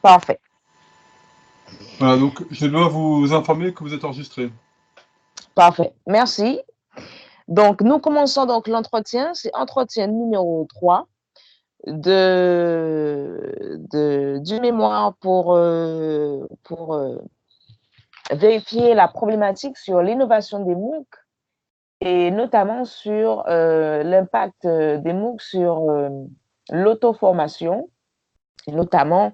Parfait. Voilà, donc je dois vous informer que vous êtes enregistré. Parfait. Merci. Donc, nous commençons donc l'entretien. C'est entretien numéro 3 du mémoire pour vérifier la problématique sur l'innovation des MOOC et notamment sur l'impact des MOOC sur l'auto-formation. Notamment,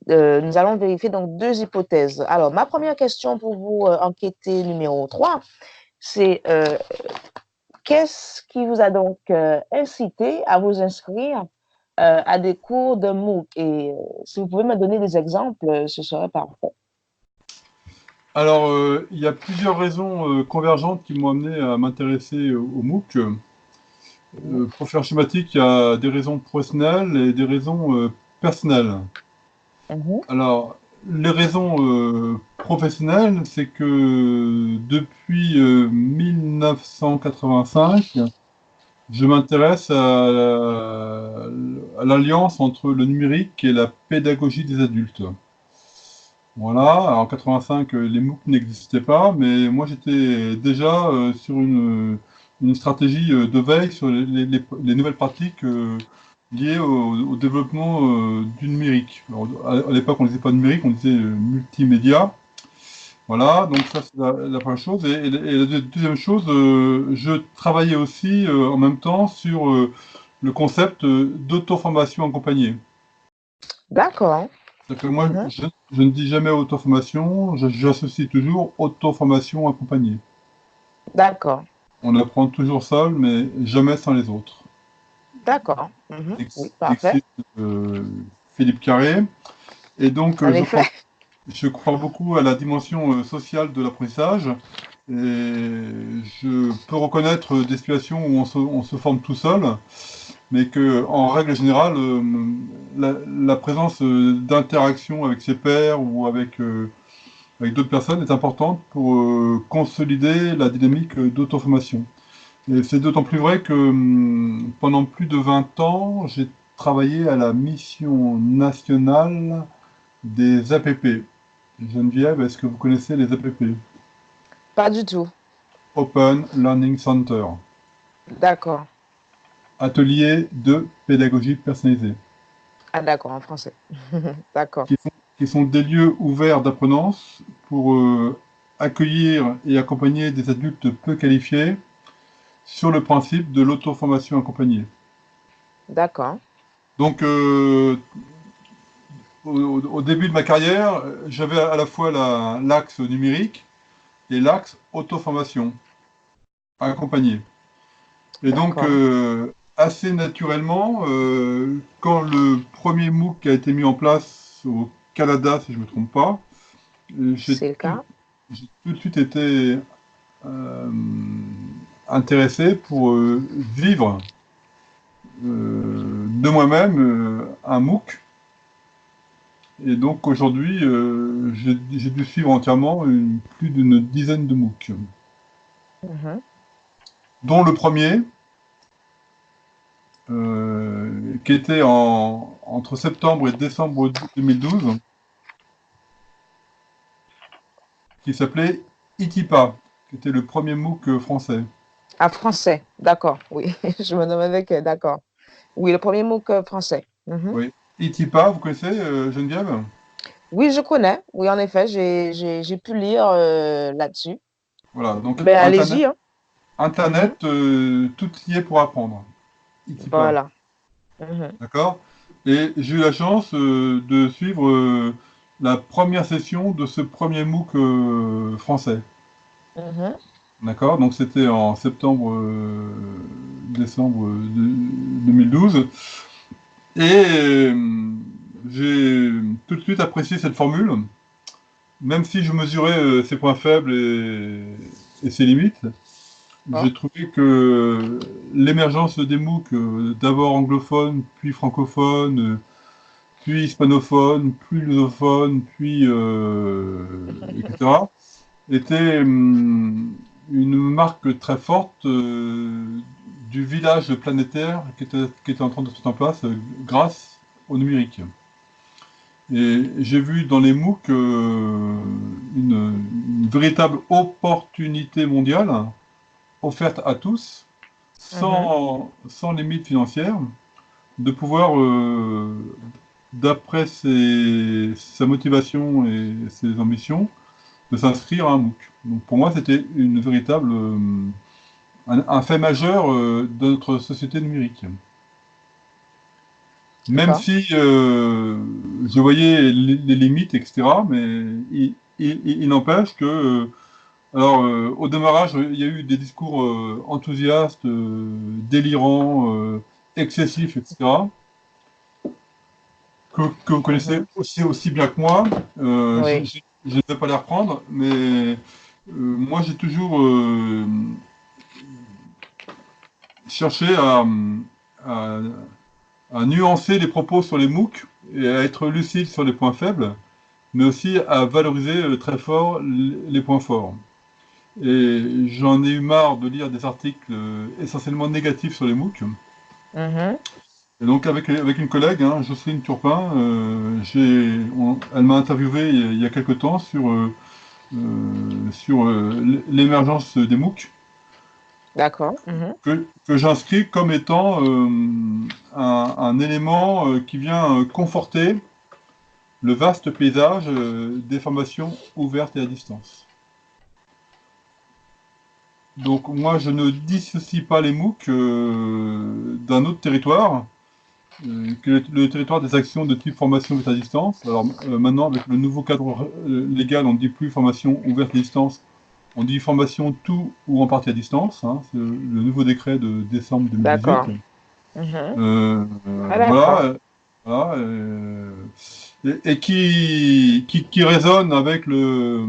nous allons vérifier donc 2 hypothèses. Alors, ma première question pour vous, enquêté numéro 3, c'est qu'est-ce qui vous a donc incité à vous inscrire à des cours de MOOC? Et si vous pouvez me donner des exemples, ce serait parfait. Alors, il y a plusieurs raisons convergentes qui m'ont amené à m'intéresser au MOOC. Pour faire schématique, il y a des raisons professionnelles et des raisons personnelles. Alors, les raisons professionnelles, c'est que depuis 1985, je m'intéresse à l'alliance entre le numérique et la pédagogie des adultes. Voilà, en 85, les MOOC n'existaient pas, mais moi j'étais déjà sur une stratégie de veille sur les nouvelles pratiques liées au développement du numérique. Alors, à l'époque, on ne disait pas numérique, on disait multimédia. Voilà, donc ça c'est la première chose. Et la deuxième chose, je travaillais aussi en même temps sur le concept d'auto-formation accompagnée. D'accord. C'est-à-dire que moi, je ne dis jamais auto-formation, j'associe toujours auto-formation accompagnée. D'accord. On apprend toujours seul, mais jamais sans les autres. D'accord. Oui, parfait. Dixit Philippe Carré. Et donc, En effet. je crois beaucoup à la dimension sociale de l'apprentissage. Et je peux reconnaître des situations où on se forme tout seul, mais que, en règle générale, la présence d'interaction avec ses pairs ou avec d'autres personnes est importante pour consolider la dynamique d'auto-formation. Et c'est d'autant plus vrai que pendant plus de 20 ans, j'ai travaillé à la mission nationale des APP. Geneviève, est-ce que vous connaissez les APP? Pas du tout. Open Learning Center. D'accord. Atelier de pédagogie personnalisée. Ah, d'accord, en français. D'accord. Qui sont des lieux ouverts d'apprenance pour accueillir et accompagner des adultes peu qualifiés sur le principe de l'auto-formation accompagnée. D'accord. Donc, au début de ma carrière, j'avais à la fois l'axe numérique et l'axe auto-formation accompagnée. Et donc, D'accord. assez naturellement, quand le premier MOOC a été mis en place au Canada, si je ne me trompe pas, j'ai C'est le cas. tout de suite été euh, intéressé pour vivre de moi-même un MOOC. Et donc aujourd'hui, j'ai dû suivre entièrement plus d'une dizaine de MOOC, dont le premier, qui était entre septembre et décembre 2012, qui s'appelait ITIPA, qui était le premier MOOC français. Ah, français. D'accord. Oui, je me demandais que, d'accord. Oui, le premier mot que français. Oui. ITIPA, vous connaissez, Geneviève? Oui, je connais. Oui, en effet, j'ai pu lire là-dessus. Voilà, donc Ben, Internet, allez-y, hein. Internet tout y est pour apprendre. ITIPA, Voilà. Mhm. d'accord? Et j'ai eu la chance de suivre la première session de ce premier MOOC français. Mhm. D'accord? Donc c'était en septembre, décembre 2012. Et j'ai tout de suite apprécié cette formule, même si je mesurais ses points faibles et ses limites. Oh, J'ai trouvé que l'émergence des MOOC, d'abord anglophones, puis francophones, puis hispanophones, puis lusophones, puis etc., était une marque très forte du village planétaire qui était en train de se mettre en place grâce au numérique. Et j'ai vu dans les MOOC une véritable opportunité mondiale offerte à tous, Mhm. sans limite financière, de pouvoir, d'après sa motivation et ses ambitions, de s'inscrire à un MOOC. Donc pour moi, c'était une véritable, un fait majeur de notre société numérique. Même D'accord. si je voyais les limites, etc., mais il n'empêche que, alors, au démarrage, il y a eu des discours enthousiastes, délirants, excessifs, etc., que vous connaissez Mhm. aussi bien que moi. Oui. Je ne vais pas les reprendre, mais moi, j'ai toujours cherché à, à nuancer les propos sur les MOOC et à être lucide sur les points faibles, mais aussi à valoriser très fort les points forts. Et j'en ai eu marre de lire des articles essentiellement négatifs sur les MOOC. Mhm. Et donc avec une collègue, hein, Jocelyne Turpin, elle m'a interviewé il y a quelque temps sur l'émergence des MOOC, D'accord. Mhm. que j'inscris comme étant un élément qui vient conforter le vaste paysage des formations ouvertes et à distance. Donc moi, je ne dissocie pas les MOOC d'un autre territoire, que le territoire des actions de type formation ouverte à distance. Alors maintenant, avec le nouveau cadre légal, on ne dit plus formation ouverte à distance, on dit formation tout ou en partie à distance, hein, c'est le nouveau décret de décembre 2018. D'accord. Mhm. Ah, Voilà, d'accord. voilà, et qui résonne avec le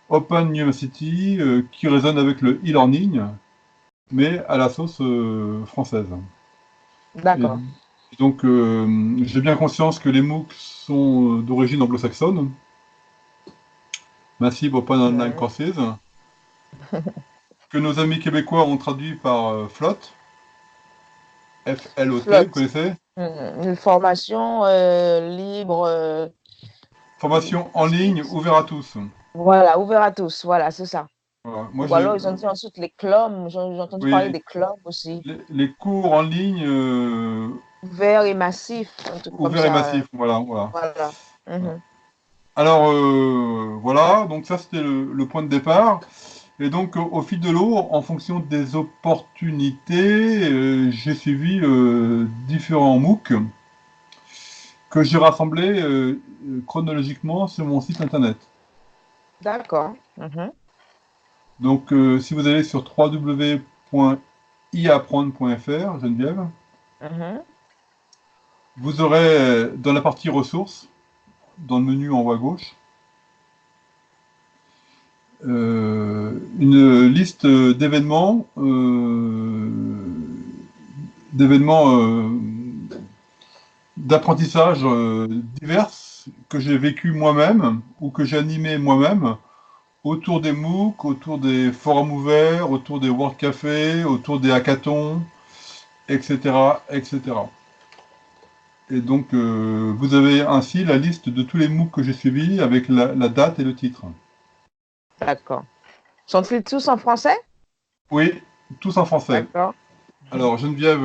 Open University, qui résonne avec le e-learning, mais à la sauce française. Et D'accord. donc, j'ai bien conscience que les MOOC sont d'origine anglo-saxonne, Massive Open Online Mhm. Courses, que nos amis québécois ont traduit par FLOT, F-L-O-T, vous Flotte. connaissez? Mhm. Une formation libre. Formation en ligne, ouvert à tous. Voilà, ouvert à tous. Voilà, c'est ça. Voilà. Moi, Ou alors, ils ont dit ensuite les clubs. J'ai entendu parler oui, des clubs aussi. les cours en ligne Ouvert et massif, un truc comme ouverts et ça. massifs, voilà, voilà. Voilà. Voilà. Mhm. Alors, voilà, donc ça, c'était le point de départ. Et donc, au fil de l'eau, en fonction des opportunités, j'ai suivi différents MOOC que j'ai rassemblés chronologiquement sur mon site internet. D'accord. Mhm. Donc, si vous allez sur www.iapprendre.fr, Geneviève, Mhm. vous aurez dans la partie ressources, dans le menu en haut à gauche, une liste d'événements d'apprentissage divers que j'ai vécu moi-même ou que j'ai animé moi-même autour des MOOC, autour des forums ouverts, autour des World Café, autour des hackathons, etc., etc. Et donc, vous avez ainsi la liste de tous les MOOC que j'ai suivis avec la date et le titre. D'accord. Sont-ils tous en français? Oui, tous en français. D'accord. Alors, Geneviève,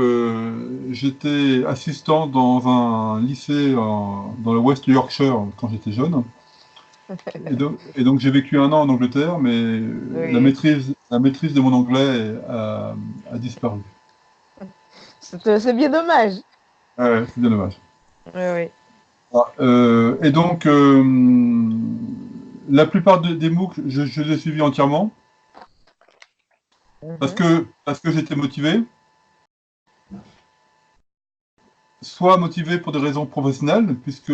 j'étais assistant dans un lycée dans le West Yorkshire quand j'étais jeune. Et donc j'ai vécu un an en Angleterre, mais Oui. la maîtrise de mon anglais a disparu. C'est bien dommage. Ouais, c'est bien dommage. Oui, oui. Ah, et donc, la plupart des MOOC, je les ai suivis entièrement Mhm. parce que j'étais motivé, soit motivé pour des raisons professionnelles, puisque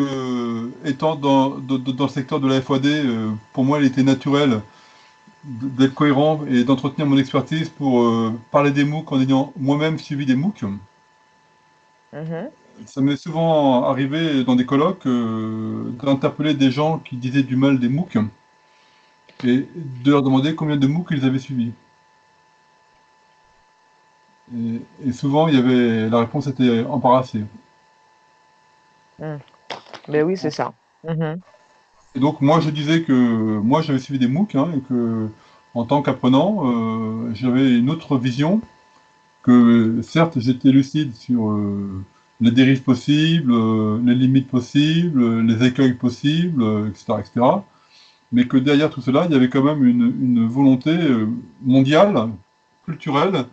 étant dans le secteur de la FOD, pour moi, il était naturel d'être cohérent et d'entretenir mon expertise pour parler des MOOC en ayant moi-même suivi des MOOC. Mhm. Ça m'est souvent arrivé dans des colloques d'interpeller des gens qui disaient du mal des MOOC et de leur demander combien de MOOC ils avaient suivis. Et souvent, la réponse était embarrassée. Mhm. Ben oui, c'est ça. Mhm. Et donc, moi, je disais que moi, j'avais suivi des MOOC, hein, et que, en tant qu'apprenant, j'avais une autre vision, que certes, j'étais lucide sur les dérives possibles, les limites possibles, les écueils possibles, etc., etc., mais que derrière tout cela, il y avait quand même une volonté mondiale, culturelle,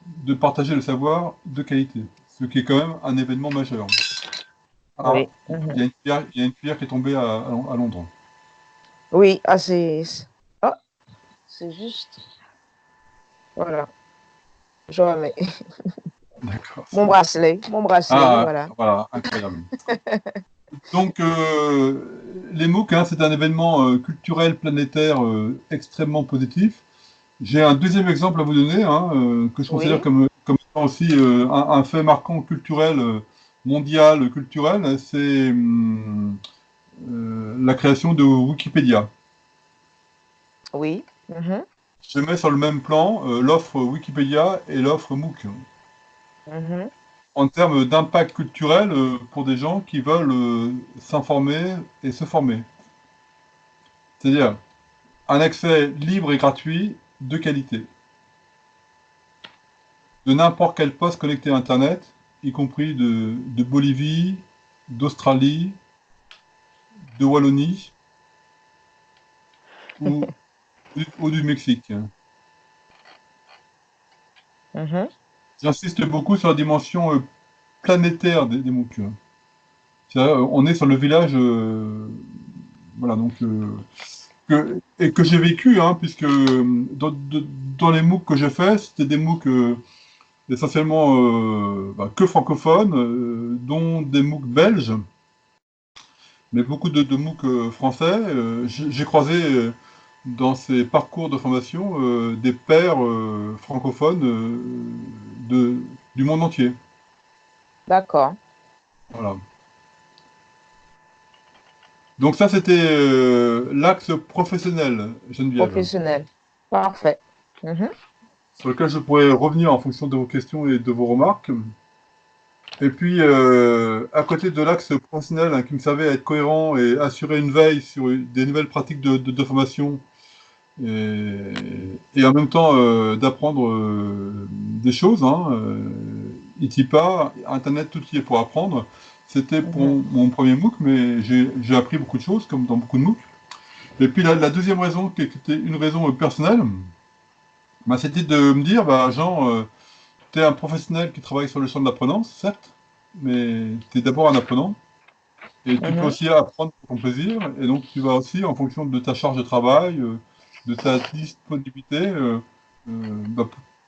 de partager le savoir de qualité, ce qui est quand même un événement majeur. Ah, Oui. Mhm. il y a une pierre qui est tombée à Londres. Oui, ah, ah, c'est juste. Voilà. Je remets. D'accord. Mon bracelet, Ah, voilà. voilà, incroyable. Donc, les MOOC, hein, c'est un événement culturel planétaire extrêmement positif. J'ai un deuxième exemple à vous donner, hein, que je considère Oui, comme étant aussi un fait marquant culturel, mondial, culturel, c'est la création de Wikipédia. oui. Mhm. Je mets sur le même plan l'offre Wikipédia et l'offre MOOC, Mhm. en termes d'impact culturel pour des gens qui veulent s'informer et se former. C'est-à-dire un accès libre et gratuit de qualité, de n'importe quel poste connecté à Internet, y compris de Bolivie, d'Australie, de Wallonie ou, ou du Mexique. Mhm. J'insiste beaucoup sur la dimension planétaire des MOOC. On est sur le village, voilà, donc, et que j'ai vécu, hein, puisque dans les MOOC que j'ai fait, c'était des MOOC essentiellement que francophones, dont des MOOC belges, mais beaucoup de MOOC français. J'ai croisé dans ces parcours de formation des pairs francophones de, du monde entier. D'accord. Voilà. Donc ça, c'était l'axe professionnel, Geneviève, Professionnel. Parfait. Mhm. sur lequel je pourrais revenir en fonction de vos questions et de vos remarques. Et puis, à côté de l'axe professionnel, hein, qui me servait à être cohérent et assurer une veille sur des nouvelles pratiques de formation, et en même temps d'apprendre des choses, hein, Itipa, Internet, tout y est pour apprendre. C'était pour Mhm. mon premier MOOC, mais j'ai appris beaucoup de choses, comme dans beaucoup de MOOC. Et puis la deuxième raison, qui était une raison personnelle, bah, c'était de me dire, bah, Jean, tu es un professionnel qui travaille sur le champ de l'apprenance, certes, mais tu es d'abord un apprenant. Et tu peux Mhm. aussi apprendre pour ton plaisir. Et donc, tu vas aussi, en fonction de ta charge de travail, de ta disponibilité,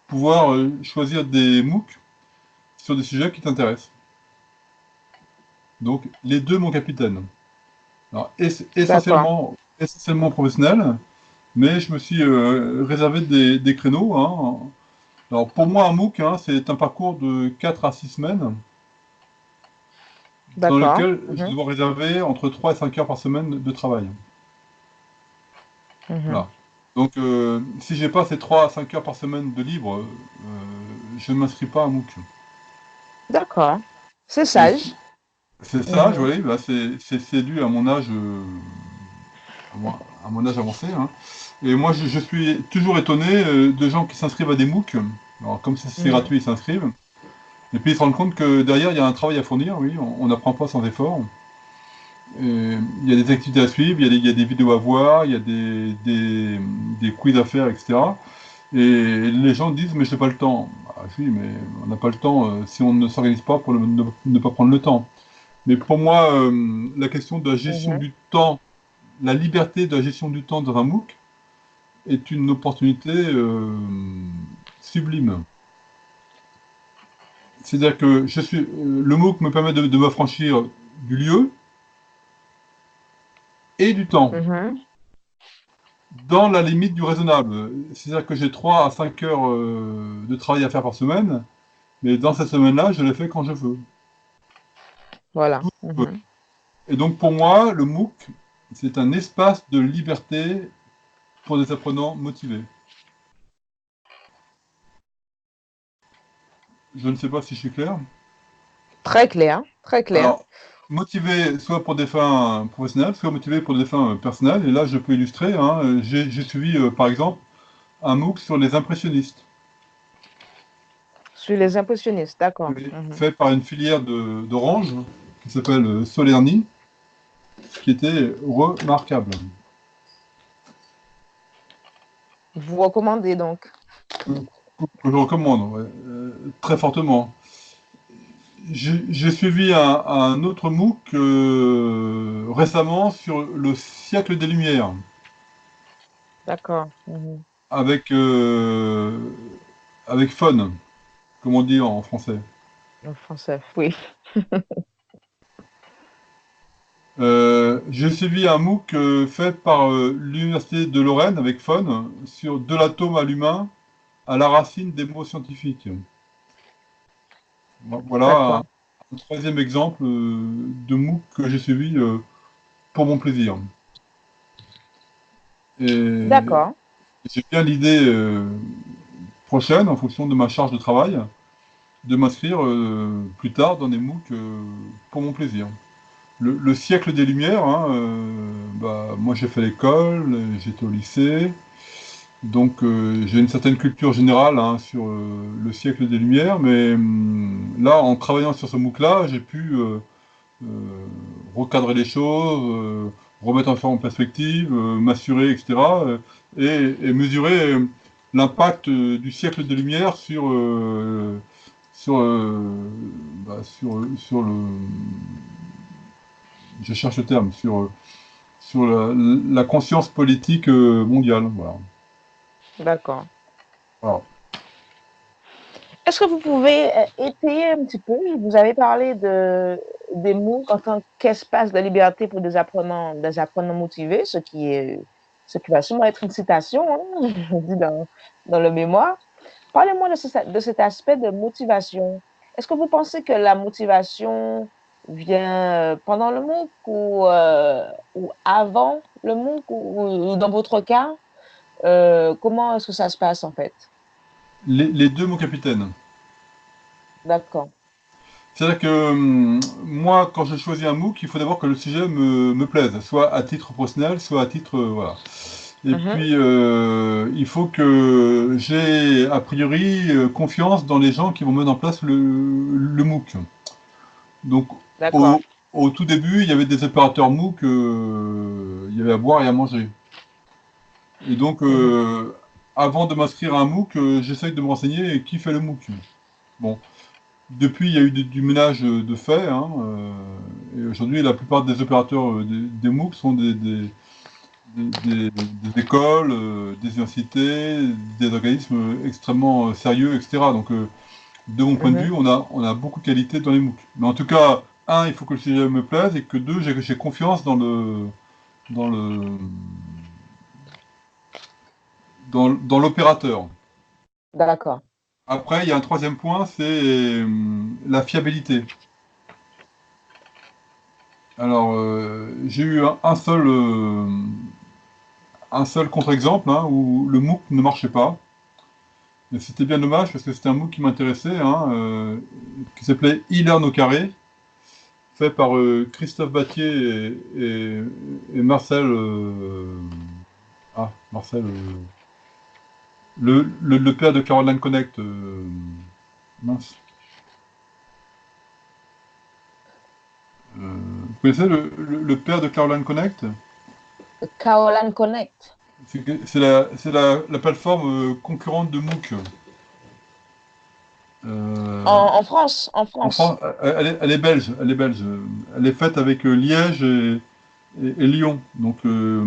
pouvoir choisir des MOOC sur des sujets qui t'intéressent. Donc, les deux, mon capitaine. Alors, D'accord. essentiellement professionnel, mais je me suis réservé des créneaux, hein. Alors, pour moi, un MOOC, hein, c'est un parcours de 4 à 6 semaines dans D'accord. lequel je Mhm. dois réserver entre 3 et 5 heures par semaine de travail. Mhm. Voilà. Donc, si j'ai pas ces 3 à 5 heures par semaine de libre, je ne m'inscris pas à MOOC. D'accord. C'est Et sage. c'est ça, je Mhm. vois, bah, c'est dû à mon âge, à mon âge avancé, hein. Et moi, je suis toujours étonné de gens qui s'inscrivent à des MOOC. Alors, comme c'est Mhm. gratuit, ils s'inscrivent. Et puis, ils se rendent compte que derrière, il y a un travail à fournir, oui, on n'apprend pas sans effort. Et il y a des activités à suivre, il y a des vidéos à voir, il y a des quiz à faire, etc. Et les gens disent, mais je n'ai pas le temps. Ah, oui, mais on n'a pas le temps si on ne s'organise pas pour ne pas prendre le temps. Mais pour moi, la question de la gestion Mhm. du temps, la liberté de la gestion du temps dans un MOOC est une opportunité sublime. C'est-à-dire que le MOOC me permet de m'affranchir du lieu et du temps, Mhm. dans la limite du raisonnable. C'est-à-dire que j'ai 3 à 5 heures de travail à faire par semaine, mais dans cette semaine-là, je les fais quand je veux. Voilà. Mhm. Et donc pour moi, le MOOC, c'est un espace de liberté pour des apprenants motivés. Je ne sais pas si je suis clair. Très clair. Très clair. Alors, motivé soit pour des fins professionnelles, soit motivé pour des fins personnelles. Et là, je peux illustrer, hein. J'ai suivi, par exemple, un MOOC sur les impressionnistes, Sur les impressionnistes, d'accord. Mhm. fait par une filière d'Orange qui s'appelle Solerny, qui était remarquable. Vous recommandez donc. Que, que je recommande, ouais, très fortement. J'ai suivi un autre MOOC récemment sur le siècle des Lumières, D'accord. Mhm. avec, avec fun, comme on dit en français. En français, oui. J'ai suivi un MOOC fait par l'Université de Lorraine avec fun sur de l'atome à l'humain à la racine des mots scientifiques. Voilà D'accord. un troisième exemple de MOOC que j'ai suivi pour mon plaisir. Et D'accord. j'ai bien l'idée prochaine, en fonction de ma charge de travail, de m'inscrire plus tard dans des MOOC pour mon plaisir. Le siècle des Lumières, hein, bah, moi j'ai fait l'école, j'étais au lycée, donc j'ai une certaine culture générale hein, sur le siècle des Lumières, mais là, en travaillant sur ce MOOC-là, j'ai pu euh, recadrer les choses, remettre en perspective, m'assurer, etc. Et mesurer l'impact du siècle des Lumières sur, sur le, je cherche le terme, sur la conscience politique mondiale. Voilà. D'accord. Voilà. Est-ce que vous pouvez étayer un petit peu? Vous avez parlé des MOOC en tant qu'espace de liberté pour des apprenants motivés, ce qui va sûrement être une citation, hein, je dis dans le mémoire. Parlez-moi de cet aspect de motivation. Est-ce que vous pensez que la motivation vient pendant le MOOC ou avant le MOOC ou dans votre cas, comment est-ce que ça se passe en fait? Les deux, mon capitaine. D'accord. C'est-à-dire que moi, quand je choisis un MOOC, il faut d'abord que le sujet me plaise, soit à titre professionnel, soit à titre... voilà. Et Mhm. puis, il faut que j'ai, a priori, confiance dans les gens qui vont mettre en place le MOOC. Donc, D'accord. au tout début, il y avait des opérateurs MOOC, il y avait à boire et à manger. Et donc, Mhm. avant de m'inscrire à un MOOC, j'essaye de me renseigner qui fait le MOOC. Bon, depuis, il y a eu du ménage de fait, hein, et aujourd'hui, la plupart des opérateurs des MOOC sont des écoles, des universités, des organismes extrêmement sérieux, etc. Donc, de mon point de vue, Mhm. on a beaucoup de qualité dans les MOOC. Mais en tout cas, un, il faut que le sujet me plaise, et que deux, j'ai confiance dans le, dans l'opérateur. D'accord. Après, il y a un troisième point, c'est la fiabilité. Alors, j'ai eu un seul contre-exemple hein, où le MOOC ne marchait pas. Et c'était bien dommage parce que c'était un MOOC qui m'intéressait, hein, qui s'appelait e-learn au carré, fait par Christophe Battier et Marcel. Marcel. Le père de Caroline Connect. Mince. Vous connaissez le père de Caroline Connect? Caroline Connect. C'est la plateforme concurrente de MOOC. Euh, En France, en En France. France, elle est belge, elle est belge. Elle est faite avec Liège et Lyon. Donc Je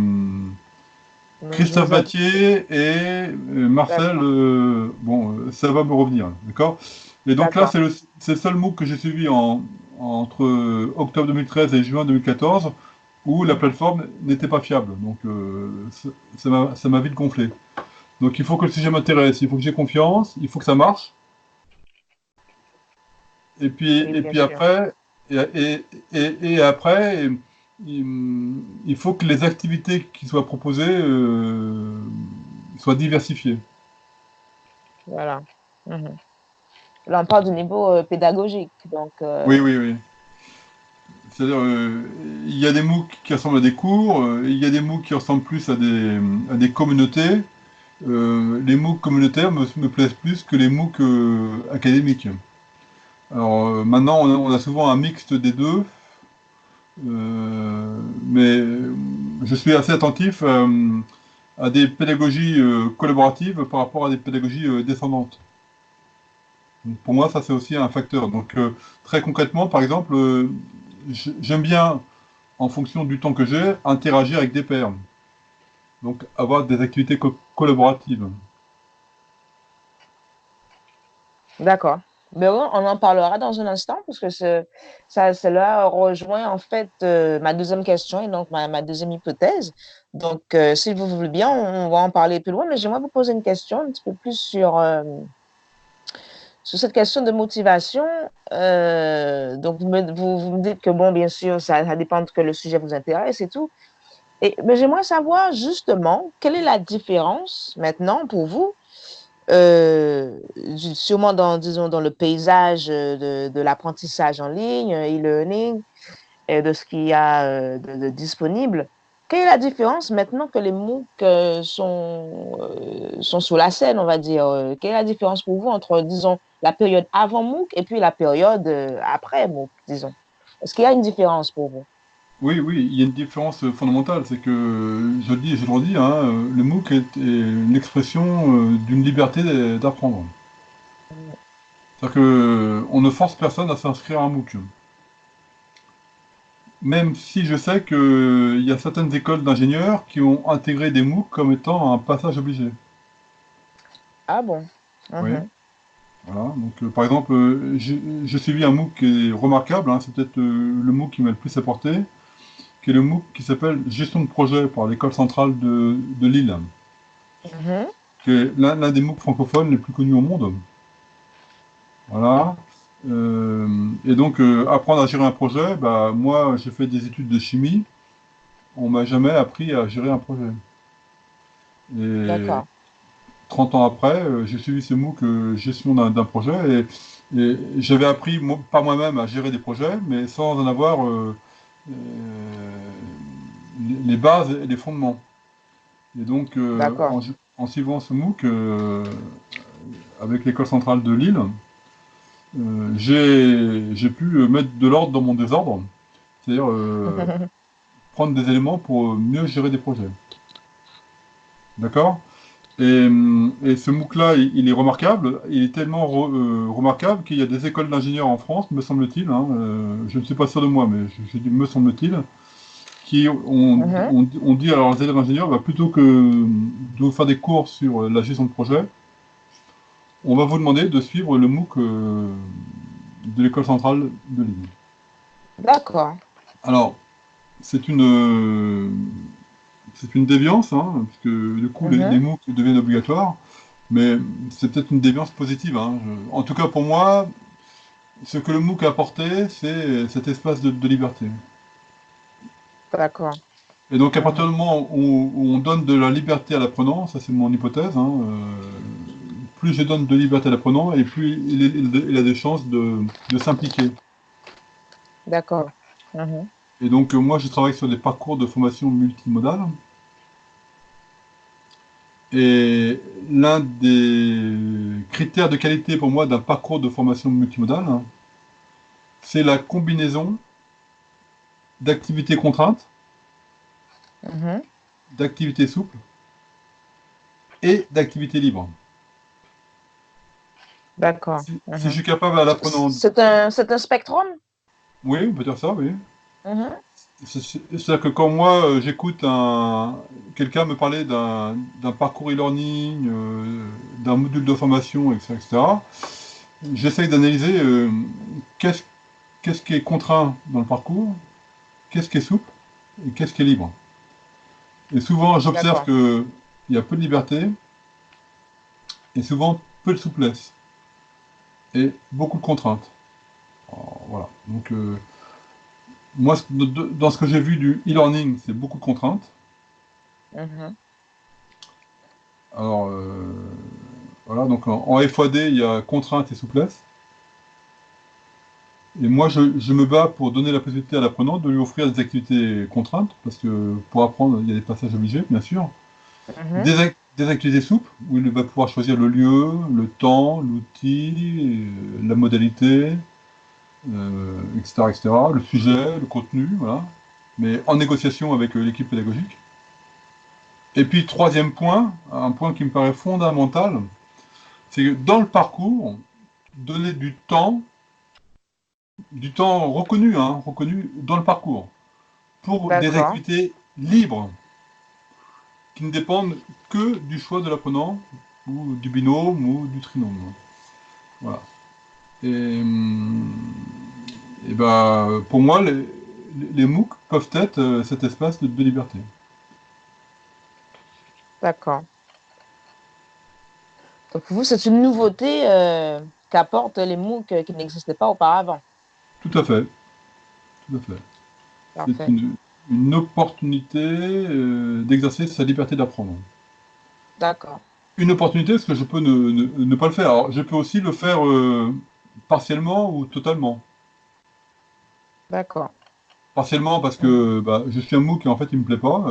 Christophe vous ai... Battier et Marcel, D'accord. ça va me revenir, d'accord? Et donc là, D'accord. c'est le seul MOOC que j'ai suivi entre octobre 2013 et juin 2014 où la Mhm. plateforme n'était pas fiable. Donc ça m'a vite gonflé. Donc il faut que le sujet m'intéresse, il faut que j'ai confiance, il faut que ça marche. Oui, Et bien puis sûr. après, et après, il faut que les activités qui soient proposées soient diversifiées. Voilà. Là, on parle du niveau pédagogique. Donc, Oui, oui, oui. C'est-à-dire, il y a des MOOC qui ressemblent à des cours, il y a des MOOC qui ressemblent plus à des communautés. Les MOOC communautaires me plaisent plus que les MOOC académiques. Alors maintenant, on a souvent un mixte des deux, mais je suis assez attentif à des pédagogies collaboratives par rapport à des pédagogies descendantes. Donc, pour moi, ça c'est aussi un facteur. Donc très concrètement, par exemple, j'aime bien, en fonction du temps que j'ai, interagir avec des pairs. Donc avoir des activités collaboratives. D'accord. Mais bon, on en parlera dans un instant parce que cela rejoint en fait ma deuxième question et donc ma deuxième hypothèse. Donc, si vous voulez bien, on va en parler plus loin, mais j'aimerais vous poser une question un petit peu plus sur cette question de motivation. Donc, vous me dites que, bon, bien sûr, ça dépend que le sujet vous intéresse et tout. Mais j'aimerais savoir justement quelle est la différence maintenant pour vous sûrement disons, dans le paysage de l'apprentissage en ligne, e-learning, et de ce qu'il y a de disponible. Quelle est la différence maintenant que les MOOC sont sous la scène, on va dire? Quelle est la différence pour vous entre, disons, la période avant MOOC et puis la période après MOOC, disons? Est-ce qu'il y a une différence pour vous? Oui, oui, il y a une différence fondamentale, c'est que, je le dis et je le redis, hein, le MOOC est l'expression d'une liberté d'apprendre. C'est-à-dire qu'on ne force personne à s'inscrire à un MOOC. Même si je sais qu'il y a certaines écoles d'ingénieurs qui ont intégré des MOOC comme étant un passage obligé. Ah bon? Oui, Mhm. voilà. Donc, par exemple, j'ai suivi un MOOC qui est remarquable, hein, c'est peut-être le MOOC qui m'a le plus apporté, qui est le MOOC qui s'appelle Gestion de projet par l'école centrale de Lille, Mhm. qui est l'un des MOOC francophones les plus connus au monde. Voilà. Et donc, apprendre à gérer un projet, bah, moi, j'ai fait des études de chimie, on m'a jamais appris à gérer un projet. Et D'accord. 30 ans après, j'ai suivi ce MOOC gestion d'un projet et j'avais appris par moi-même à gérer des projets, mais sans en avoir euh, les bases et les fondements. Et donc, D'accord. en suivant ce MOOC avec l'école centrale de Lille, j'ai pu mettre de l'ordre dans mon désordre, c'est-à-dire prendre des éléments pour mieux gérer des projets. D'accord? Et ce MOOC-là, il est remarquable. Il est tellement remarquable qu'il y a des écoles d'ingénieurs en France, me semble-t-il, hein, je ne suis pas sûr de moi, mais je dis me semble-t-il, qui Mhm. ont dit à leurs élèves ingénieurs, bah, plutôt que de vous faire des cours sur la gestion de projet, on va vous demander de suivre le MOOC de l'école centrale de Lille. D'accord. Alors, c'est une, euh, c'est une déviance, hein, puisque du coup les Mhm. MOOC deviennent obligatoires, mais c'est peut-être une déviance positive, hein. En tout cas pour moi, ce que le MOOC a apporté, c'est cet espace de liberté. D'accord. Et donc à partir Mhm. du moment où on donne de la liberté à l'apprenant, ça c'est mon hypothèse, hein, plus je donne de liberté à l'apprenant, et plus il a des chances de s'impliquer. D'accord. Mhm. Et donc moi je travaille sur des parcours de formation multimodale, et l'un des critères de qualité pour moi d'un parcours de formation multimodale, hein, c'est la combinaison d'activités contraintes, Mhm. d'activités souples et d'activités libres. D'accord. Si je Mhm. suis capable à l'apprenant, C'est un spectrum? oui, on peut dire ça, oui. Mhm. C'est-à-dire que quand moi j'écoute quelqu'un me parler d'un parcours e-learning, d'un module de formation, etc., j'essaye d'analyser qu'est-ce qu'est-ce qui est contraint dans le parcours, qu'est-ce qui est souple et qu'est-ce qui est libre. Et souvent j'observe D'accord. qu'il y a peu de liberté et souvent peu de souplesse et beaucoup de contraintes. Alors, voilà. Donc moi, dans ce que j'ai vu du e-learning, c'est beaucoup de contraintes. Mhm. Alors, voilà, donc en FAD, il y a contrainte et souplesse. Et moi, je me bats pour donner la possibilité à l'apprenant de lui offrir des activités contraintes, parce que pour apprendre, il y a des passages obligés, bien sûr. Mhm. Des activités souples, où il va pouvoir choisir le lieu, le temps, l'outil, la modalité, etc., etc., le sujet, le contenu, voilà. Mais en négociation avec l'équipe pédagogique. Et puis, troisième point, un point qui me paraît fondamental, c'est que dans le parcours, donner du temps reconnu, hein, reconnu dans le parcours, pour des D'accord, activités libres, qui ne dépendent que du choix de l'apprenant, ou du binôme, ou du trinôme. Voilà. Et, et ben, pour moi, les MOOC peuvent être cet espace de liberté. d'accord. Donc, pour vous, c'est une nouveauté qu'apportent les MOOC qui n'existaient pas auparavant. Tout à fait, tout à fait. C'est Parfait. une opportunité d'exercer sa liberté d'apprendre. D'accord, Une opportunité parce que je peux ne pas le faire. Alors, je peux aussi le faire partiellement ou totalement. d'accord. Partiellement parce Mhm. que bah, je suis un MOOC et en fait il me plaît pas,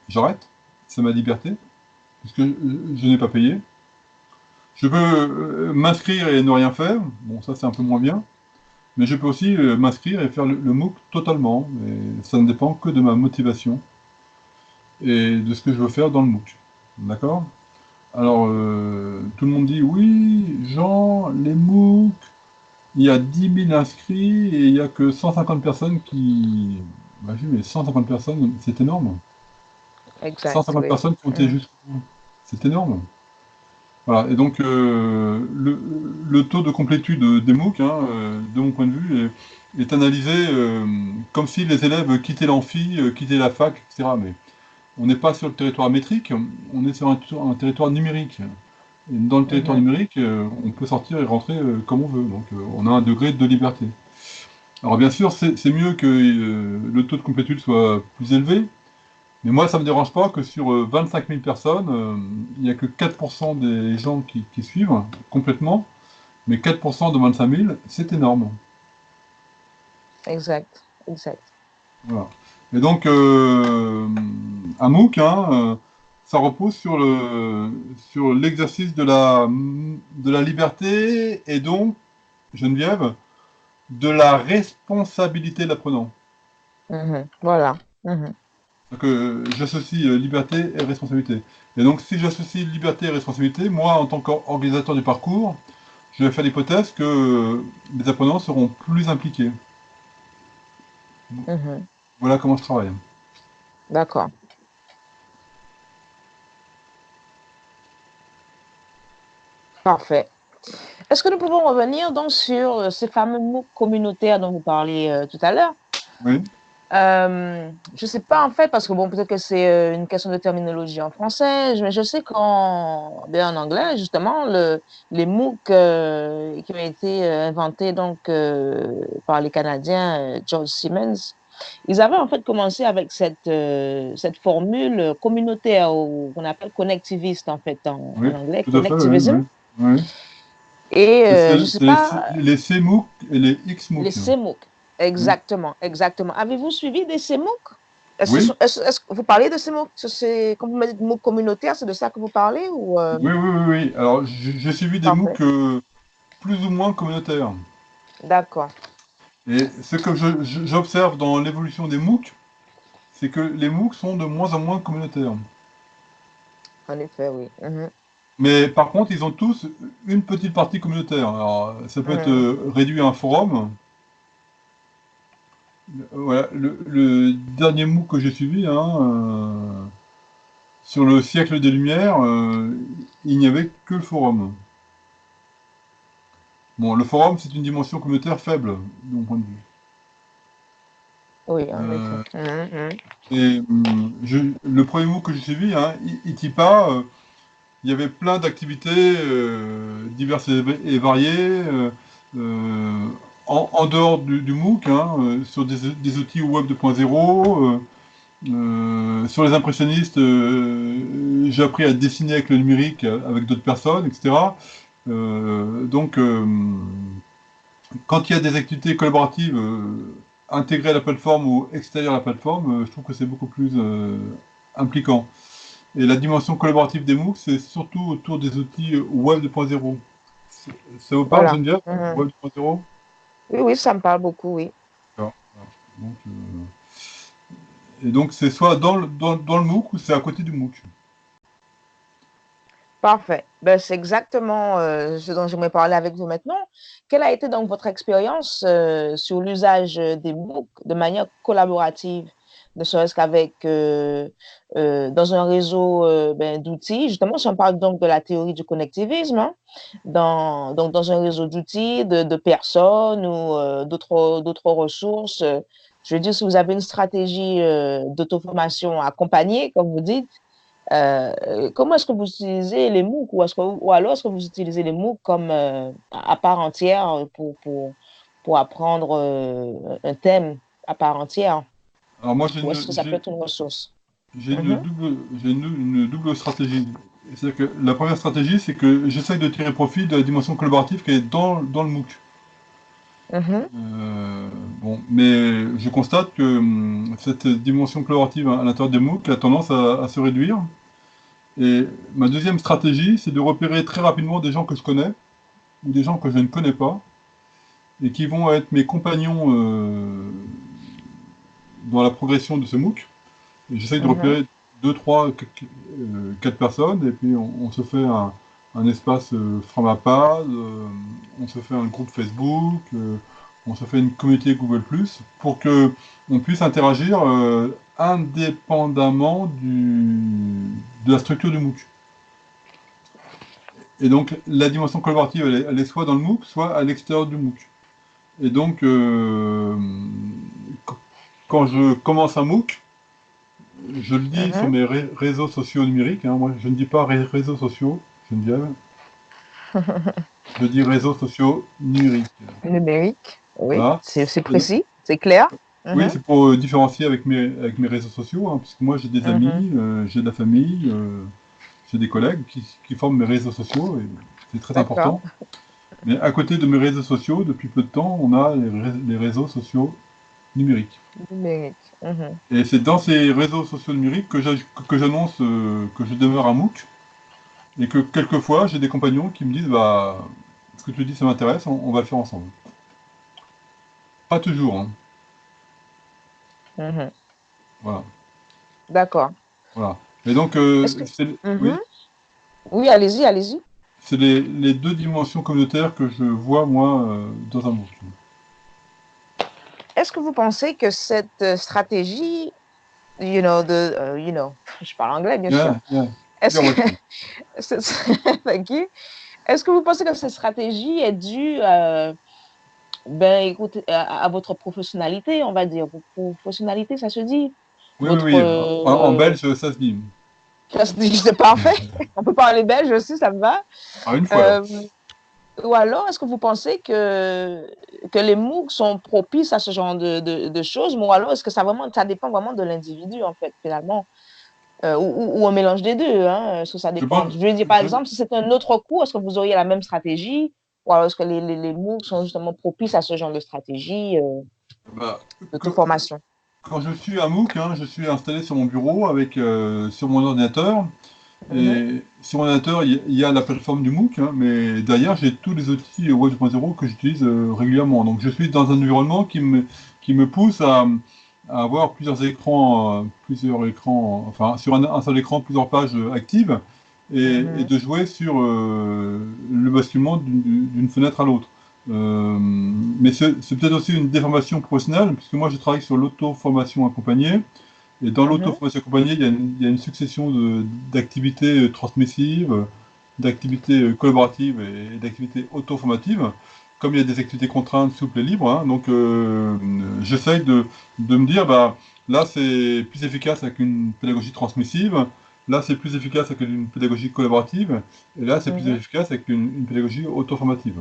j'arrête, c'est ma liberté, puisque je n'ai pas payé. Je peux m'inscrire et ne rien faire, bon ça c'est un peu moins bien, mais je peux aussi m'inscrire et faire le MOOC totalement, et ça ne dépend que de ma motivation et de ce que je veux faire dans le MOOC. D'accord? Alors tout le monde dit oui, Jean, les MOOC, il y a 10 000 inscrits et il n'y a que 150 personnes qui... Bah, oui, mais 150 personnes, c'est énorme. Exact, 150 oui. personnes qui ont été Mhm. jusqu'au bout. C'est énorme. Voilà. Et donc, le taux de complétude des MOOC, hein, de mon point de vue, est analysé comme si les élèves quittaient l'amphi, quittaient la fac, etc. Mais on n'est pas sur le territoire métrique, on est sur un territoire numérique. Et dans le territoire Mhm. numérique, on peut sortir et rentrer comme on veut. Donc, on a un degré de liberté. Alors, bien sûr, c'est mieux que le taux de complétude soit plus élevé. Mais moi, ça ne me dérange pas que sur 25 000 personnes, il n'y a que 4% des gens qui suivent complètement, mais 4% de 25 000, c'est énorme. Exact, exact. Voilà. Et donc, un MOOC, hein, ça repose sur l'exercice de la liberté et donc, Geneviève, de la responsabilité de l'apprenant. Mhm. Voilà. Mhm. Donc, j'associe liberté et responsabilité. Et donc, si j'associe liberté et responsabilité, moi, en tant qu'organisateur du parcours, je vais faire l'hypothèse que les apprenants seront plus impliqués. Mhm. Voilà comment je travaille. D'accord. Parfait. Est-ce que nous pouvons revenir donc sur ces fameux MOOC communautaires dont vous parliez tout à l'heure? Oui, Je sais pas en fait, parce que bon, peut-être que c'est une question de terminologie en français, mais je sais en anglais, justement, les MOOC qui ont été inventés donc par les Canadiens George Siemens, ils avaient en fait commencé avec cette formule communautaire ou qu'on appelle connectiviste en fait en oui, anglais, tout à fait, oui, connectivism. oui. Oui. Et je sais C'est pas, les CMOOC et les les XMOOC. CMOOC. Oui, Exactement, exactement. Avez-vous suivi des CMOOC? oui, Est-ce que vous parlez de CMOOC? Quand vous me dites MOOC communautaire, c'est de ça que vous parlez ou oui, oui, oui, oui. Alors, j'ai suivi des Parfait. MOOC plus ou moins communautaires. D'accord. Et ce que j'observe dans l'évolution des MOOC, c'est que les MOOC sont de moins en moins communautaires. En effet, oui. Mhm. Mais par contre, ils ont tous une petite partie communautaire. Alors, ça peut être Mhm. réduit à un forum. Voilà, le dernier MOOC que j'ai suivi, hein, sur le siècle des Lumières, il n'y avait que le forum. Bon, le forum, c'est une dimension communautaire faible, de mon point de vue. Oui, en effet. Euh, Mhm, mhm. et le premier MOOC que j'ai suivi, hein, Itipa, il y avait plein d'activités diverses et variées euh, en dehors du MOOC, hein, sur des outils web 2.0. Sur les impressionnistes, j'ai appris à dessiner avec le numérique, avec d'autres personnes, etc. Donc, quand il y a des activités collaboratives intégrées à la plateforme ou extérieures à la plateforme, je trouve que c'est beaucoup plus impliquant. Et la dimension collaborative des MOOC, c'est surtout autour des outils Web 2.0. Ça vous parle, Voilà. Geneviève? Mhm. Web 2.0? Oui, oui, ça me parle beaucoup, oui. D'accord. Donc, et donc, c'est soit dans le MOOC ou c'est à côté du MOOC. Parfait. Ben, c'est exactement ce dont j'aimerais parler avec vous maintenant. Quelle a été donc votre expérience sur l'usage des MOOC de manière collaborative, ne serait-ce qu'avec dans un réseau d'outils. Justement, si on parle donc de la théorie du connectivisme, hein, donc dans un réseau d'outils, de personnes ou d'autres ressources. Je veux dire, si vous avez une stratégie d'auto-formation accompagnée, comme vous dites, comment est-ce que vous utilisez les MOOC ou alors est-ce que vous utilisez les MOOC comme à part entière pour apprendre un thème à part entière? Alors moi, Ou est-ce que ça peut être une ressource? j'ai Mhm, une double stratégie. C'est-à-dire que la première stratégie, c'est que j'essaye de tirer profit de la dimension collaborative qui est dans le MOOC. mhm, Euh, bon, mais je constate que cette dimension collaborative à l'intérieur des MOOC a tendance à se réduire. Et ma deuxième stratégie, c'est de repérer très rapidement des gens que je connais ou des gens que je ne connais pas et qui vont être mes compagnons dans la progression de ce MOOC. Et j'essaye de mhm. repérer deux, trois, quatre personnes et puis on se fait un espace Framapad, on se fait un groupe Facebook, on se fait une communauté Google+, pour que on puisse interagir indépendamment de la structure du MOOC. Et donc, la dimension collaborative, elle est soit dans le MOOC, soit à l'extérieur du MOOC. Et donc, quand je commence un MOOC, je le dis sur Mhm. mes réseaux sociaux numériques, hein, moi je ne dis pas réseaux sociaux, Geneviève, je dis réseaux sociaux numériques. Numérique, oui, Voilà. c'est Et donc, précis, c'est clair. oui, Mhm, c'est pour différencier avec mes réseaux sociaux, hein, puisque moi j'ai des mhm. amis, j'ai de la famille, j'ai des collègues qui forment mes réseaux sociaux, et c'est très D'accord, important. Mais à côté de mes réseaux sociaux, depuis peu de temps, on a les réseaux sociaux numériques. numérique. Mhm. Et c'est dans ces réseaux sociaux numériques que j'annonce que je demeure un MOOC, et que quelquefois j'ai des compagnons qui me disent bah ce que tu dis ça m'intéresse, on va le faire ensemble. Pas toujours, hein. Mhm. Voilà, D'accord. voilà. Et donc Est-ce que... Mhm. oui, Oui, allez-y, allez-y. c'est les deux dimensions communautaires que je vois moi dans un MOOC. Est-ce que vous pensez que cette stratégie, je parle anglais, bien sûr. Yeah, yeah, Est-ce you're que, welcome. Thank you. Est-ce que vous pensez que cette stratégie est due, écoutez, à votre professionnalité, on va dire, votre professionnalité, ça se dit, Oui, oui, votre, oui. En belge, ça se dit. ça se dit, c'est parfait. On peut parler belge aussi, ça me va. Ah, une fois alors. Euh, ou alors, est-ce que vous pensez que les MOOC sont propices à ce genre de choses, ou alors est-ce que ça dépend vraiment de l'individu, en fait, finalement? Ou un mélange des deux, hein, ça Je dépend. pense, Je veux dire, par exemple, si c'est un autre cours, est-ce que vous auriez la même stratégie? Ou alors est-ce que les MOOC sont justement propices à ce genre de stratégie bah, d'auto-formation? quand je suis à MOOC, hein, je suis installé sur mon bureau avec sur mon ordinateur. Mhm, Et sur mon ordinateur, il y a la plateforme du MOOC, hein, mais derrière, j'ai tous les outils Web 2.0 que j'utilise régulièrement. Donc, je suis dans un environnement qui me pousse à avoir plusieurs écrans, enfin, sur un seul écran, plusieurs pages actives, et mhm, de jouer sur le basculement d'une fenêtre à l'autre. Mais c'est peut-être aussi une déformation professionnelle, puisque moi, je travaille sur l'auto-formation accompagnée. Et dans mhm, l'auto-formation accompagnée, il y a une succession d'activités transmissives, d'activités collaboratives et d'activités auto-formatives. Comme il y a des activités contraintes, souples et libres, hein, donc j'essaye de me dire, bah, là c'est plus efficace avec une pédagogie transmissive, là c'est plus efficace avec une pédagogie collaborative, et là c'est plus mhm, efficace avec une pédagogie auto-formative.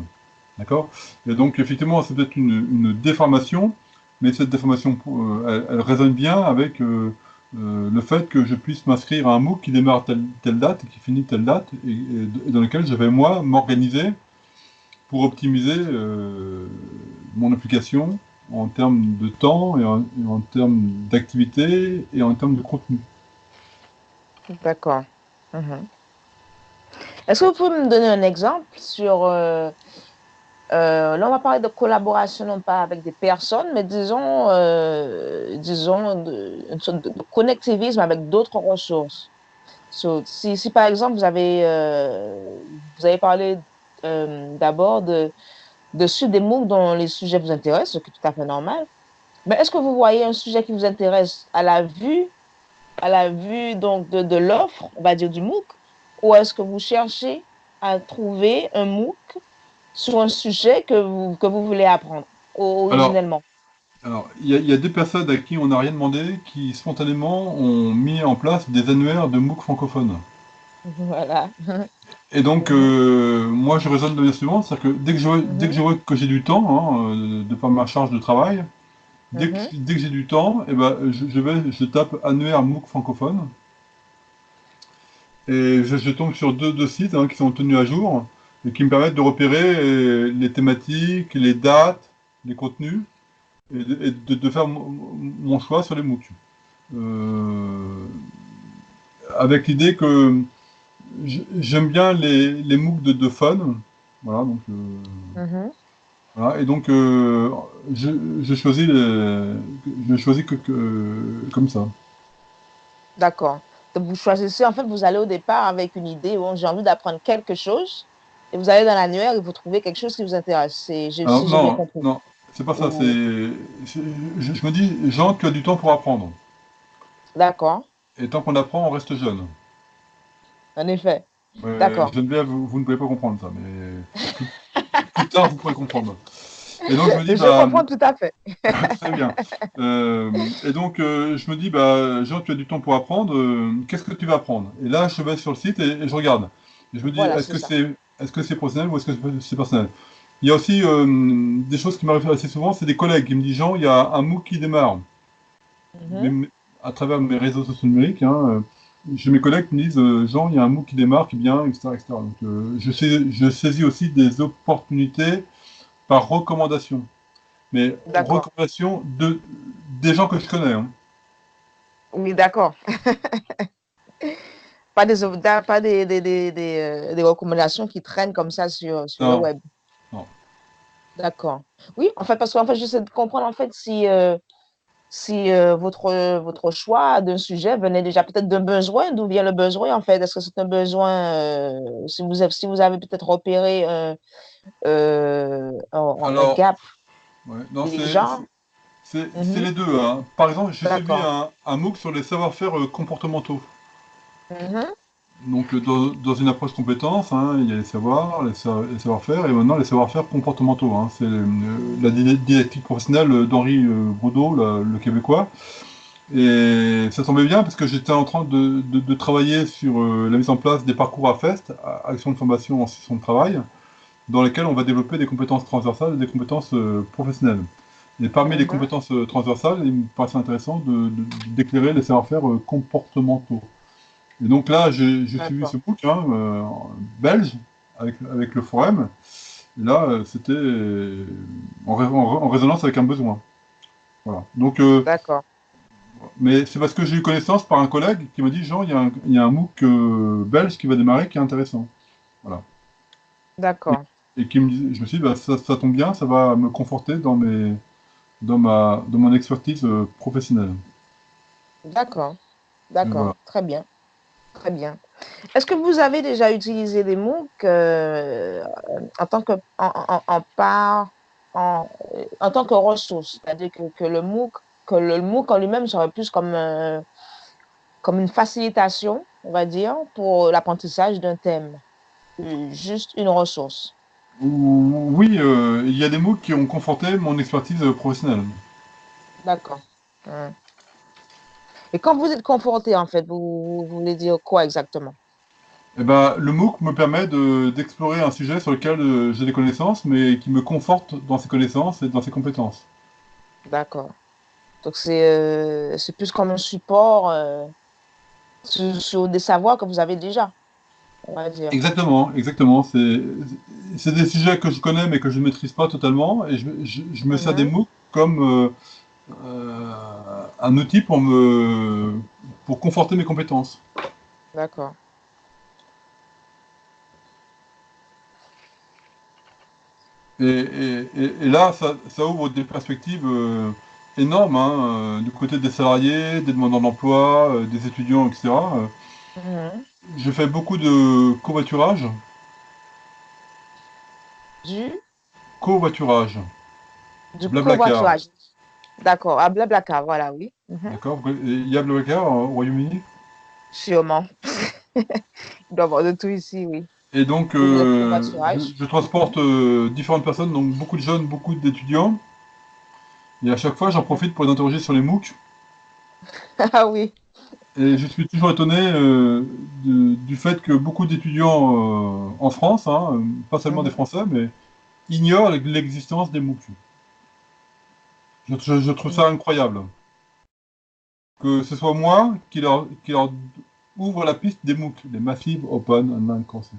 D'accord? Et donc effectivement, c'est peut-être une déformation, mais cette déformation, elle résonne bien avec le fait que je puisse m'inscrire à un MOOC qui démarre telle date et qui finit telle date, et dans lequel je vais moi m'organiser pour optimiser mon application en termes de temps et en termes d'activité et en termes de contenu. D'accord. Mhm. Est-ce que vous pouvez me donner un exemple sur, là, on va parler de collaboration, non pas avec des personnes, mais disons une sorte de connectivisme avec d'autres ressources. Si par exemple, vous avez parlé d'abord de suivre des MOOC dont les sujets vous intéressent, ce qui est tout à fait normal, mais est-ce que vous voyez un sujet qui vous intéresse à la vue donc de l'offre, on va dire du MOOC, ou est-ce que vous cherchez à trouver un MOOC sur un sujet que vous voulez apprendre Alors, originellement? il y a deux personnes à qui on n'a rien demandé qui spontanément ont mis en place des annuaires de MOOC francophones. Voilà. Et donc, Mhm, moi, je raisonne de la suivante, c'est-à-dire que dès que mhm, je vois que j'ai du temps, hein, de par ma charge de travail, mhm. dès que j'ai du temps, eh ben, je tape annuaire MOOC francophone, et je tombe sur deux sites hein, qui sont tenus à jour, et qui me permettent de repérer les thématiques, les dates, les contenus, et de faire mon choix sur les MOOC. Euh, avec l'idée que j'aime bien les MOOC de fun, voilà, donc... Mhm. Voilà, et donc, je, je choisis, je choisis comme ça. D'accord. Donc, vous choisissez, en fait, vous allez au départ avec une idée, bon, j'ai envie d'apprendre quelque chose, et vous allez dans l'annuaire et vous trouvez quelque chose qui vous intéresse, Alors, si j'ai bien non, compris. non, c'est pas ça. Ou- Je me dis, Jean, tu as du temps pour apprendre. D'accord, Et tant qu'on apprend, on reste jeune. en effet. D'accord. Geneviève, vous ne pouvez pas comprendre ça, mais plus, plus tard, vous pourrez comprendre. Et donc, je me dis, Je bah, comprends tout à fait. très bien. Et donc, je me dis, bah, Jean, tu as du temps pour apprendre. Qu'est-ce que tu vas apprendre? Et là, je vais sur le site et je regarde. Et je me dis, Voilà, c'est ça. est-ce que c'est professionnel ou est-ce que c'est personnel? Il y a aussi des choses qui m'arrivent assez souvent, c'est des collègues qui me disent, Jean, il y a un MOOC qui démarre. Mhm. Même à travers mes réseaux sociaux numériques, hein, j'ai mes collègues qui me disent, Jean, il y a un MOOC qui démarre, qui est bien, etc., etc. Donc, je saisis aussi des opportunités par recommandation. Mais D'accord. recommandation des gens que je connais, hein. Oui, d'accord. Pas des recommandations qui traînent comme ça sur le Non, web. non. D'accord. Oui, en fait, parce qu'en fait, j'essaie de comprendre en fait si votre choix d'un sujet venait déjà peut-être d'un besoin, d'où vient le besoin en fait? Est-ce que c'est un besoin, si vous avez peut-être repéré un Alors, gap ouais, non, déjà? c'est Mhm. les deux, hein. Par exemple, j'ai suivi D'accord. un MOOC sur les savoir-faire comportementaux. Mhm. Donc, dans une approche compétence, hein, il y a les savoirs, les savoir-faire, et maintenant les savoir-faire comportementaux, hein. C'est la didactique professionnelle d'Henri Boudot, le Québécois. Et ça tombait bien parce que j'étais en train de travailler sur la mise en place des parcours à FEST, Action de formation en situation de travail, dans lesquels on va développer des compétences transversales et des compétences professionnelles. Et parmi les Mhm. compétences transversales, il me paraissait intéressant d'éclairer les savoir-faire comportementaux. Et donc là, j'ai suivi ce D'accord. book hein, belge avec le forum. Et là, c'était en résonance avec un besoin. Voilà. Donc, D'accord. mais c'est parce que j'ai eu connaissance par un collègue qui m'a dit, Jean, il y a un MOOC belge qui va démarrer qui est intéressant. Voilà. Et, D'accord. et qui me dit, je me suis dit, bah, ça tombe bien, ça va me conforter dans mon expertise professionnelle. D'accord. Et voilà. D'accord. Très bien. Très bien. Est-ce que vous avez déjà utilisé des MOOC en tant que en part en tant que ressource, c'est-à-dire que le MOOC en lui-même serait plus comme une facilitation, on va dire, pour l'apprentissage d'un thème, juste une ressource. Oui, il y a des MOOC qui ont conforté mon expertise professionnelle. D'accord. Hmm. Et quand vous êtes confronté, en fait, vous voulez dire quoi exactement? Eh ben, le MOOC me permet d'explorer un sujet sur lequel j'ai des connaissances, mais qui me conforte dans ses connaissances et dans ses compétences. D'accord. Donc c'est plus comme un support sur des savoirs que vous avez déjà. on va dire. Exactement, exactement. C'est des sujets que je connais mais que je ne maîtrise pas totalement et je me sers des Mhm. MOOC comme un outil pour conforter mes compétences. D'accord. Et là, ça ouvre des perspectives énormes hein, du côté des salariés, des demandeurs d'emploi, des étudiants, etc. Mhm. Je fais beaucoup de covoiturage. Du, Covoiturage. du Blablacar. covoiturage. D'accord. À Blablacar, voilà, oui. Mhm. D'accord? Il y a Blablacar au Royaume-Uni. Sûrement. Il doit y avoir de tout ici, oui. Et donc, Pour le covoiturage. je transporte différentes personnes, donc beaucoup de jeunes, beaucoup d'étudiants. Et à chaque fois, j'en Mhm. profite pour les interroger sur les MOOC. Ah oui. Et je suis toujours étonné du fait que beaucoup d'étudiants en France, hein, pas seulement des Mhm. Français, mais ignorent l'existence des MOOC. Je trouve ça Mhm. incroyable. Que ce soit moi qui leur ouvre la piste des MOOC, des Massive Open Online Courses.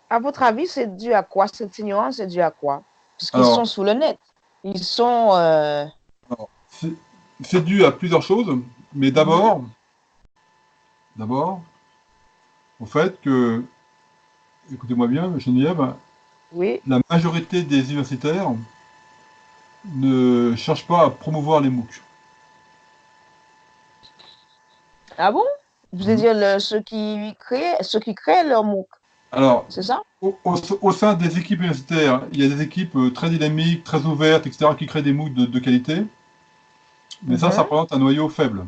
À votre avis, c'est dû à quoi? Cette ignorance, c'est dû à quoi? Puisqu'ils sont Alors, sous le net. Ils sont... alors, c'est dû à plusieurs choses, mais mhm. d'abord, au fait que, écoutez-moi bien, Geneviève, Oui. la majorité des universitaires ne cherchent pas à promouvoir les MOOC. Ah bon? Vous voulez Mhm. dire ceux qui créent leur MOOC, Alors, c'est ça? au sein des équipes universitaires, il y a des équipes très dynamiques, très ouvertes, etc., qui créent des MOOC de qualité, mais ça Mhm. représente un noyau faible.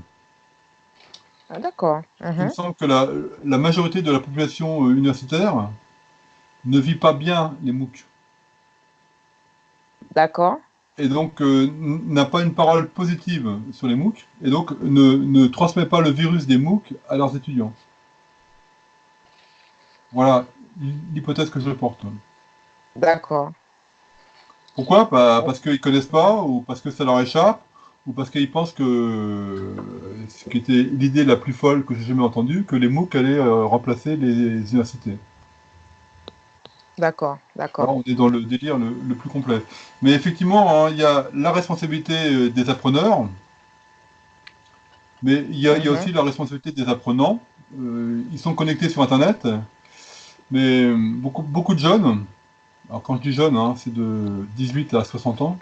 Ah, d'accord. Il me Mhm. semble que la majorité de la population universitaire ne vit pas bien les MOOC, D'accord. et donc n'a pas une parole positive sur les MOOC, et donc ne transmet pas le virus des MOOC à leurs étudiants. Voilà l'hypothèse que je porte. D'accord. Pourquoi? Bah, parce qu'ils connaissent pas, ou parce que ça leur échappe, ou parce qu'ils pensent que ce qui était l'idée la plus folle que j'ai jamais entendue, que les MOOC allaient remplacer les universités. D'accord. Là, D'accord. on est dans le délire le plus complet. Mais effectivement, hein, il y a la responsabilité des appreneurs, mais il y a Mhm. aussi la responsabilité des apprenants. Ils sont connectés sur Internet, mais beaucoup de jeunes, alors quand je dis jeunes, hein, c'est de 18 à 60 ans,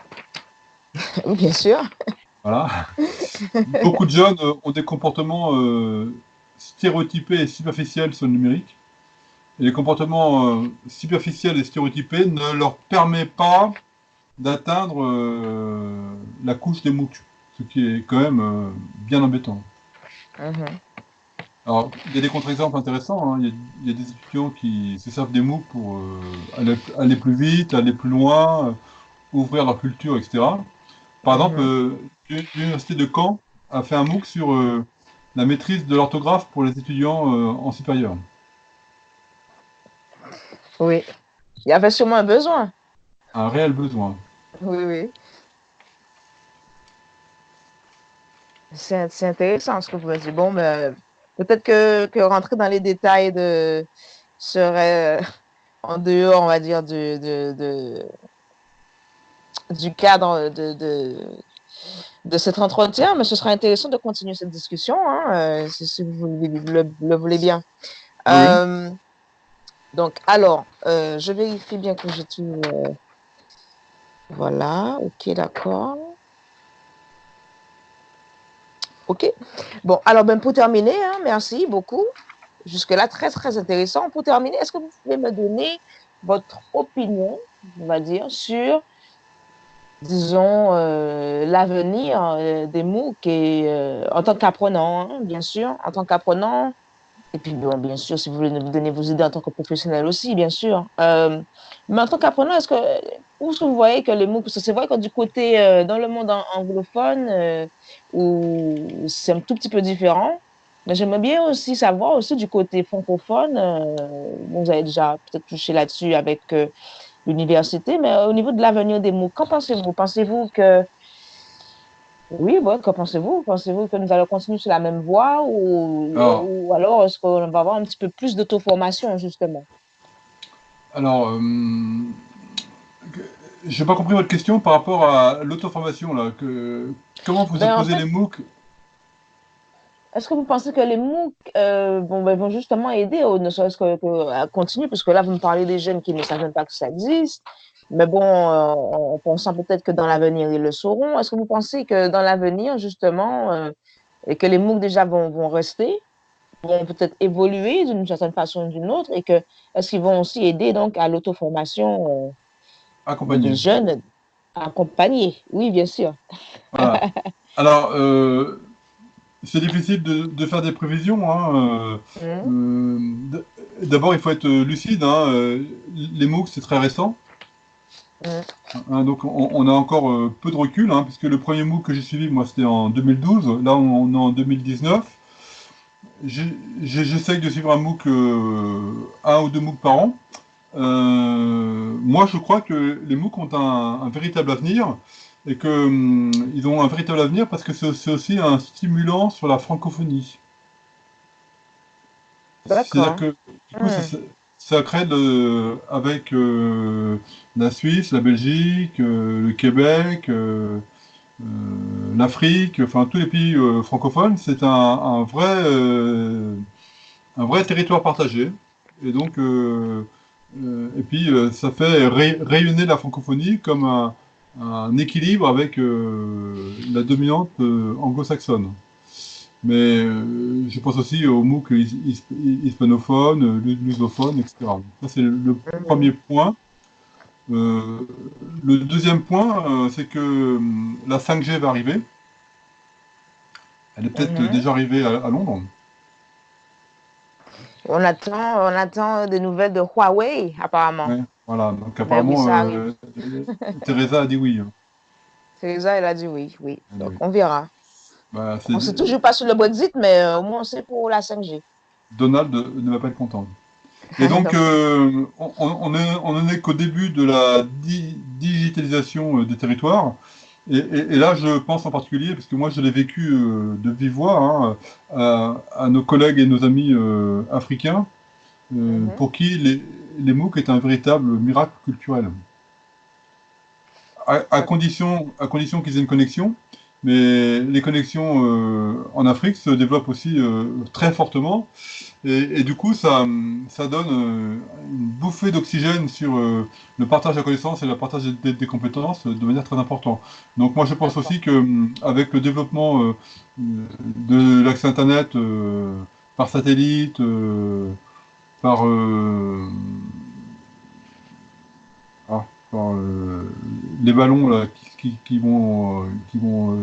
Oui, bien sûr. voilà. Beaucoup de jeunes ont des comportements stéréotypés et superficiels sur le numérique. Et les comportements superficiels et stéréotypés ne leur permettent pas d'atteindre la couche des MOOC, ce qui est quand même bien embêtant. Mhm. Alors, il y a des contre-exemples intéressants, hein. Il y a des étudiants qui se servent des MOOC pour aller plus vite, aller plus loin, ouvrir leur culture, etc. Par exemple, Mhm. l'université de Caen a fait un MOOC sur la maîtrise de l'orthographe pour les étudiants en supérieur. Oui. Il y avait sûrement un besoin. Un réel besoin. Oui, oui. C'est intéressant ce que vous me dites. Bon, mais peut-être que rentrer dans les détails serait en dehors, on va dire, du cadre de cet entretien, mais ce sera intéressant de continuer cette discussion, hein, si vous le voulez bien. Oui, oui. Euh, donc, alors, je vérifie bien que j'ai tout. Voilà, ok, d'accord. Ok. Bon, alors, ben, pour terminer, hein, merci beaucoup. Jusque-là, très, très intéressant. Pour terminer, est-ce que vous pouvez me donner votre opinion, on va dire, sur, disons, l'avenir des MOOC et, en tant qu'apprenant, hein, bien sûr, en tant qu'apprenant, et puis bon, bien sûr, si vous voulez nous donner vos idées en tant que professionnel aussi, bien sûr. Mais en tant qu'apprenant, où est-ce que vous voyez que les MOOC, parce que c'est vrai que du côté, dans le monde anglophone, où c'est un tout petit peu différent, mais j'aimerais bien aussi savoir aussi du côté francophone, bon, vous avez déjà peut-être touché là-dessus avec l'université, mais au niveau de l'avenir des MOOC, qu'en pensez-vous? Pensez-vous que Oui, bon, qu'en pensez-vous? Pensez-vous que nous allons continuer sur la même voie Alors, ou alors est-ce qu'on va avoir un petit peu plus d'auto-formation, justement? alors, j'ai pas compris votre question par rapport à l'auto-formation là. Comment vous Ben, en opposez fait, les MOOC? est-ce que vous pensez que les MOOC bon, ben, vont justement aider, ne serait-ce à continuer, parce que là, vous me parlez des jeunes qui ne savent même pas que ça existe, mais bon, en pensant peut-être que dans l'avenir, ils le sauront. Est-ce que vous pensez que dans l'avenir, justement, et que les MOOC déjà vont rester, vont peut-être évoluer d'une certaine façon ou d'une autre, et que est-ce qu'ils vont aussi aider donc à l'auto-formation des Accompagner. jeunes accompagnés? Oui, bien sûr. Voilà. Alors, c'est difficile de faire des prévisions, hein. Mhm, D'abord, il faut être lucide, hein. Les MOOC, c'est très récent. mhm, Hein, donc, on a encore peu de recul, hein, puisque le premier MOOC que j'ai suivi, moi, c'était en 2012. Là, on est en 2019. J'essaye de suivre un MOOC, un ou deux MOOC par an. Moi, je crois que les MOOC ont un véritable avenir et que, ils ont un véritable avenir parce que c'est aussi un stimulant sur la francophonie. C'est-à-dire d'accord. que du coup, Mhm, ça crée avec la Suisse, la Belgique, le Québec, l'Afrique, enfin tous les pays francophones, c'est un vrai territoire partagé. Et donc, et puis ça fait rayonner la francophonie comme un équilibre avec la dominante anglo-saxonne. Mais je pense aussi aux MOOC hispanophones, lusophones, etc. Ça, c'est le mhm, premier point. Euh, le deuxième point, c'est que la 5G va arriver. Elle est peut-être mhm. déjà arrivée à Londres. On attend des nouvelles de Huawei, apparemment. Ouais, voilà. Donc Mais oui, apparemment, ça arrive. Teresa a dit oui. Teresa, elle a dit oui, oui. Elle a dit Donc, oui. on verra. Bah, On sait toujours pas sur le Brexit, mais au moins on sait pour la 5G. Donald ne va pas être content. Et donc, Non, non. on en est qu'au début de la digitalisation des territoires. Et là, je pense en particulier, parce que moi, je l'ai vécu de vive voix, hein, à nos collègues et nos amis africains, Mhm. pour qui les MOOC est un véritable miracle culturel. À condition qu'ils aient une connexion. Mais les connexions en Afrique se développent aussi très fortement. Et du coup, ça donne une bouffée d'oxygène sur le partage de la connaissance et le partage des compétences de manière très importante. Donc moi, je pense D'accord. aussi que avec le développement de l'accès Internet par satellite, par, par les ballons là, qui vont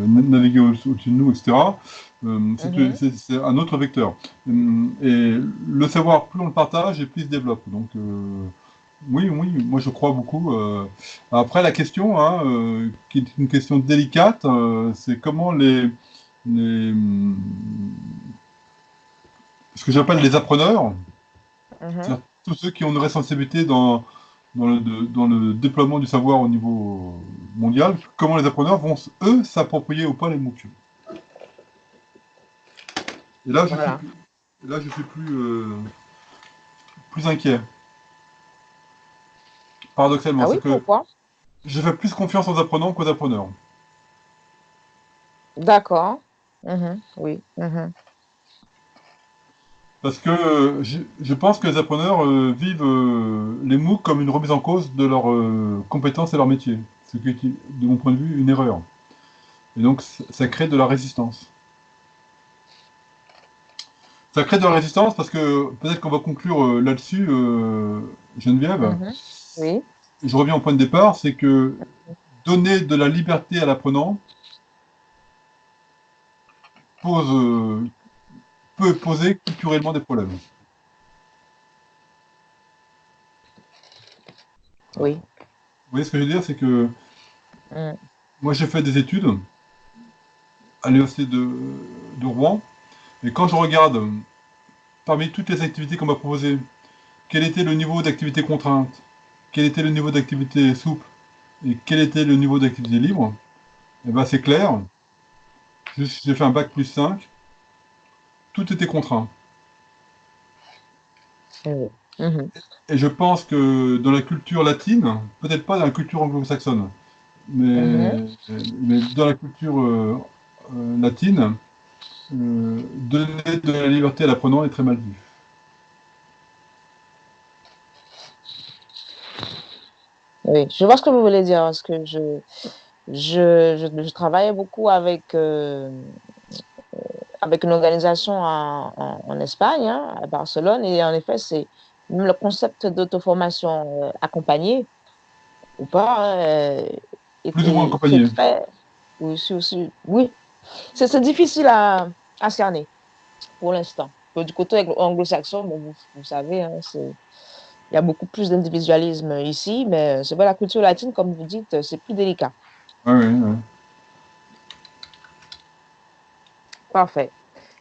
naviguer au-dessus de nous, etc., Mhm. c'est un autre vecteur. Et le savoir, plus on le partage et plus il se développe. Donc, oui, oui, moi je crois beaucoup. Après, la question, hein, qui est une question délicate, c'est comment les, ce que j'appelle les appreneurs, Mhm. c'est-à-dire tous ceux qui ont une responsabilité dans le déploiement du savoir au niveau mondial, comment les appreneurs vont, eux, s'approprier ou pas les MOOC. Et Voilà. là, je suis plus inquiet, paradoxalement. Ah oui, C'est que pourquoi? je fais plus confiance aux apprenants qu'aux appreneurs. D'accord. Mhm. Oui. Mhm. Parce que je pense que les appreneurs vivent les MOOC comme une remise en cause de leurs compétences et leur métier. Ce qui est, de mon point de vue, une erreur. Et donc, ça crée de la résistance. Ça crée de la résistance parce que peut-être qu'on va conclure là-dessus, Geneviève. Mhm. Oui. Je reviens au point de départ, c'est que donner de la liberté à l'apprenant pose, peut poser culturellement des problèmes. Voilà. Oui. Vous voyez ce que je veux dire, c'est que Mhm. moi j'ai fait des études à l'université de Rouen, et quand je regarde parmi toutes les activités qu'on m'a proposées, quel était le niveau d'activité contrainte, quel était le niveau d'activité souple, et quel était le niveau d'activité libre, eh ben c'est clair, J'ai fait un bac plus 5. Tout était contraint. Oui. Mhm. Et je pense que dans la culture latine, peut-être pas dans la culture anglo-saxonne, Mhm. mais dans la culture latine, donner de la liberté à l'apprenant est très mal vu. Oui, je vois ce que vous voulez dire, parce que je travaillais beaucoup avec une organisation en Espagne, hein, à Barcelone, et en effet, c'est même le concept d'auto-formation accompagnée ou pas, hein, Plus ou moins était accompagné. très, oui, oui, c'est difficile à cerner pour l'instant. Du côté anglo-saxon, bon, vous savez, hein, il y a beaucoup plus d'individualisme ici, mais c'est vrai, la culture latine, comme vous dites, c'est plus délicat. Ouais, ouais, ouais. Parfait.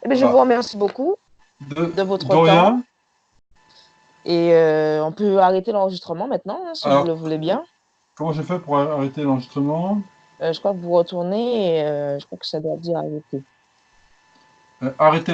Eh bien, je vous Voilà. remercie beaucoup de votre De temps rien. et on peut arrêter l'enregistrement maintenant, hein, si vous Alors, le voulez bien. comment j'ai fait pour arrêter l'enregistrement? Je crois que vous retournez et je crois que ça doit dire arrêter. Arrêter